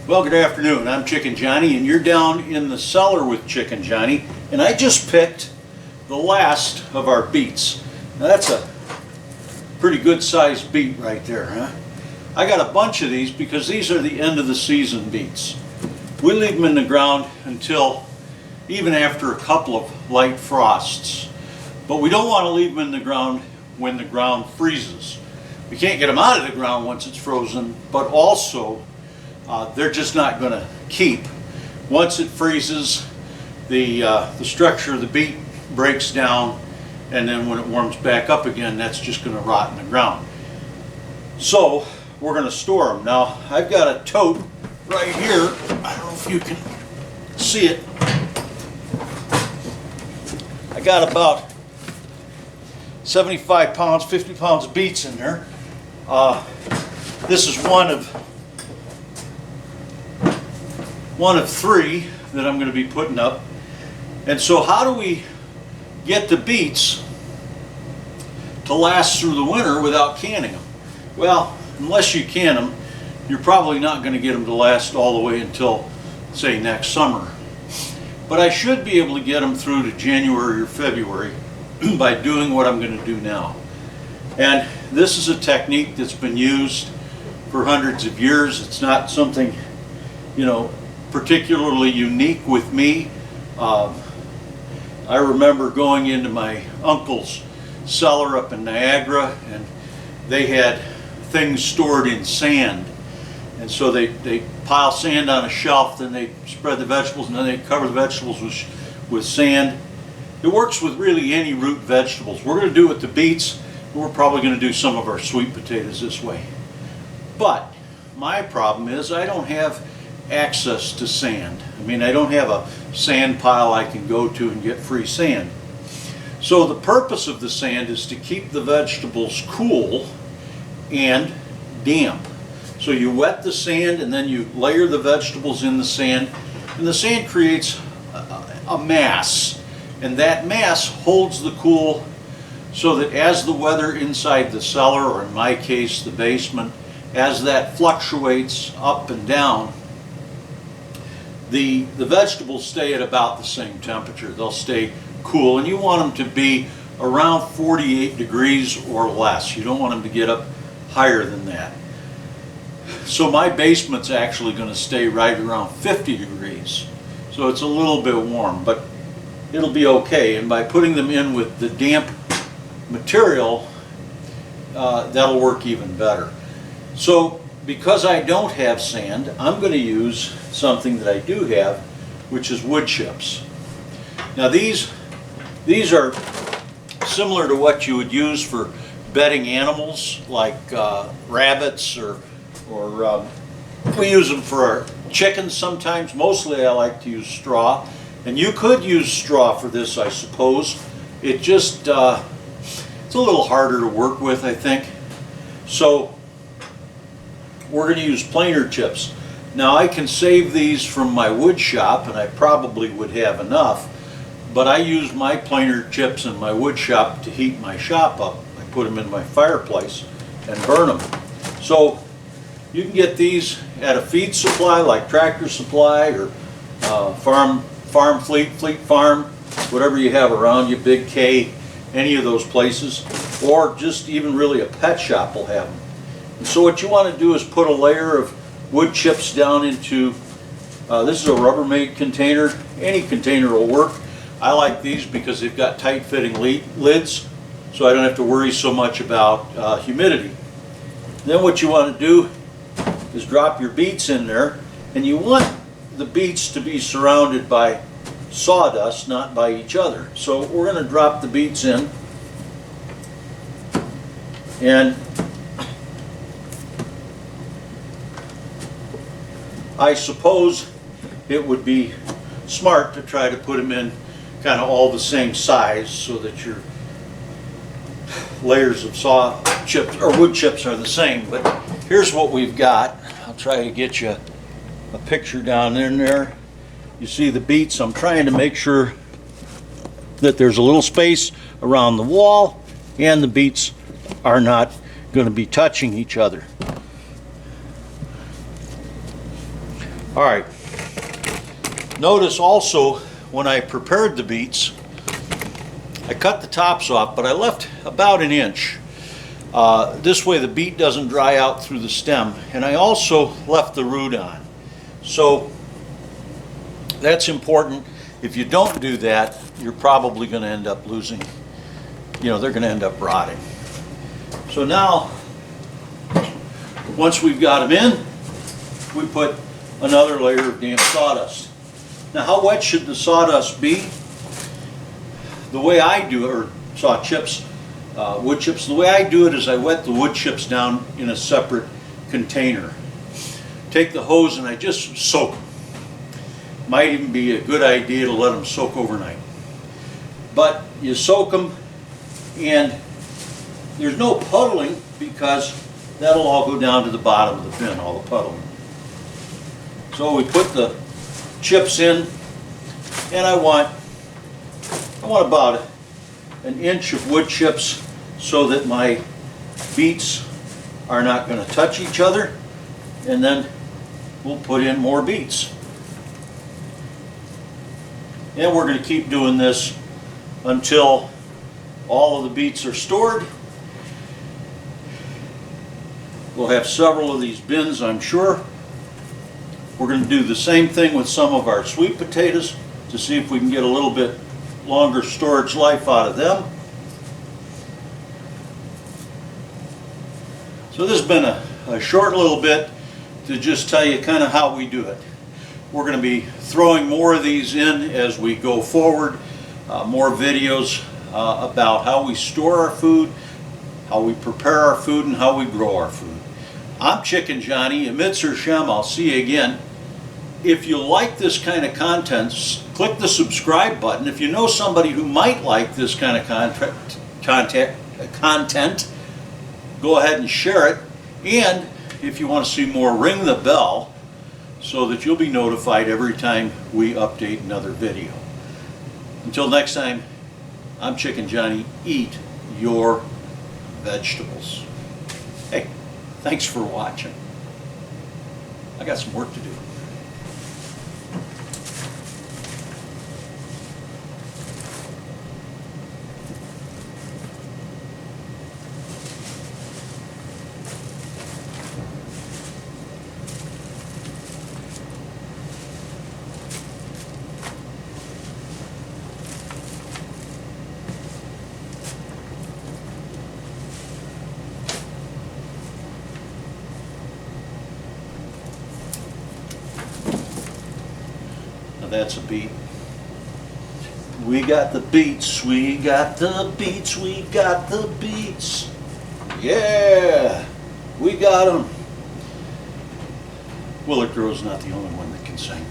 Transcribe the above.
Well, good afternoon. I'm Chicken Johnny, and you're down in the cellar with Chicken Johnny, and I just picked the last of our beets. Now that's a pretty good sized beet right there, huh? I got a bunch of these because these are the end of the season beets. We leave them in the ground until even after a couple of light frosts, but we don't want to leave them in the ground when the ground freezes. We can't get them out of the ground once it's frozen, but also they're just not going to keep. Once it freezes, the structure of the beet breaks down, and then when it warms back up again, that's just going to rot in the ground. So we're going to store them. Now I've got a tote right here. I don't know if you can see it. I got about 75 pounds, 50 pounds of beets in there. This is one of three that I'm going to be putting up. And so how do we get the beets to last through the winter without canning them? Well, unless you can them, you're probably not going to get them to last all the way until, say, next summer. But I should be able to get them through to January or February by doing what I'm going to do now. And this is a technique that's been used for hundreds of years. It's not something, particularly unique with me. I remember going into my uncle's cellar up in Niagara, and they had things stored in sand. And so they pile sand on a shelf, then they spread the vegetables, and then they cover the vegetables with sand. It works with really any root vegetables. We're going to do it with the beets. We're probably going to do some of our sweet potatoes this way. But my problem is I don't have access to sand. I don't have a sand pile I can go to and get free sand. So the purpose of the sand is to keep the vegetables cool and damp. So you wet the sand and then you layer the vegetables in the sand, and the sand creates a mass, and that mass holds the cool so that as the weather inside the cellar, or in my case the basement, as that fluctuates up and down, the vegetables stay at about the same temperature. They'll stay cool, and you want them to be around 48 degrees or less. You don't want them to get up higher than that. So my basement's actually going to stay right around 50 degrees. So it's a little bit warm, but it'll be okay. And by putting them in with the damp material, that'll work even better. So because I don't have sand, I'm going to use something that I do have, which is wood chips. Now these are similar to what you would use for bedding animals, like rabbits, or we use them for our chickens sometimes. Mostly I like to use straw, and you could use straw for this, I suppose. It just it's a little harder to work with, I think. So we're going to use planer chips. Now I can save these from my wood shop, and I probably would have enough, but I use my planer chips in my wood shop to heat my shop up. I put them in my fireplace and burn them. So you can get these at a feed supply like Tractor Supply, or Farm Fleet Farm, whatever you have around you, Big K, any of those places, or just even really a pet shop will have them. And so what you want to do is put a layer of wood chips down into, this is a Rubbermaid container. Any container will work. I like these because they've got tight fitting lids, so I don't have to worry so much about humidity. Then what you want to do is drop your beets in there, and you want the beets to be surrounded by sawdust, not by each other. So we're going to drop the beets in, and I suppose it would be smart to try to put them in kind of all the same size so that your layers of saw chips or wood chips are the same. But here's what we've got. I'll try to get you a picture down in there. You see the beets. I'm trying to make sure that there's a little space around the wall and the beets are not going to be touching each other. All right. Notice also when I prepared the beets, I cut the tops off, but I left about an inch. This way the beet doesn't dry out through the stem. And I also left the root on. So that's important. If you don't do that, you're probably going to end up losing, they're going to end up rotting. So now, once we've got them in, we put another layer of damp sawdust. Now, how wet should the sawdust be? The way I do it, or saw chips, wood chips, the way I do it is I wet the wood chips down in a separate container. Take the hose and I just soak them. Might even be a good idea to let them soak overnight. But you soak them and there's no puddling because that'll all go down to the bottom of the bin, all the puddling. So we put the chips in and I want about an inch of wood chips so that my beets are not going to touch each other, and then we'll put in more beets. And we're going to keep doing this until all of the beets are stored. We'll have several of these bins, I'm sure. We're going to do the same thing with some of our sweet potatoes to see if we can get a little bit longer storage life out of them. So this has been a short little bit to just tell you kind of how we do it. We're going to be throwing more of these in as we go forward, more videos about how we store our food, how we prepare our food, and how we grow our food. I'm Chicken Johnny, Emitzer Shem. I'll see you again. If you like this kind of content, click the subscribe button. If you know somebody who might like this kind of content, go ahead and share it. And if you want to see more, ring the bell so that you'll be notified every time we update another video. Until next time, I'm Chicken Johnny. Eat your vegetables. Hey, thanks for watching. I got some work to do. That's a beet. We got the beets, we got the beets, we got the beets. Yeah, we got them. Willard Grove's not the only one that can sing.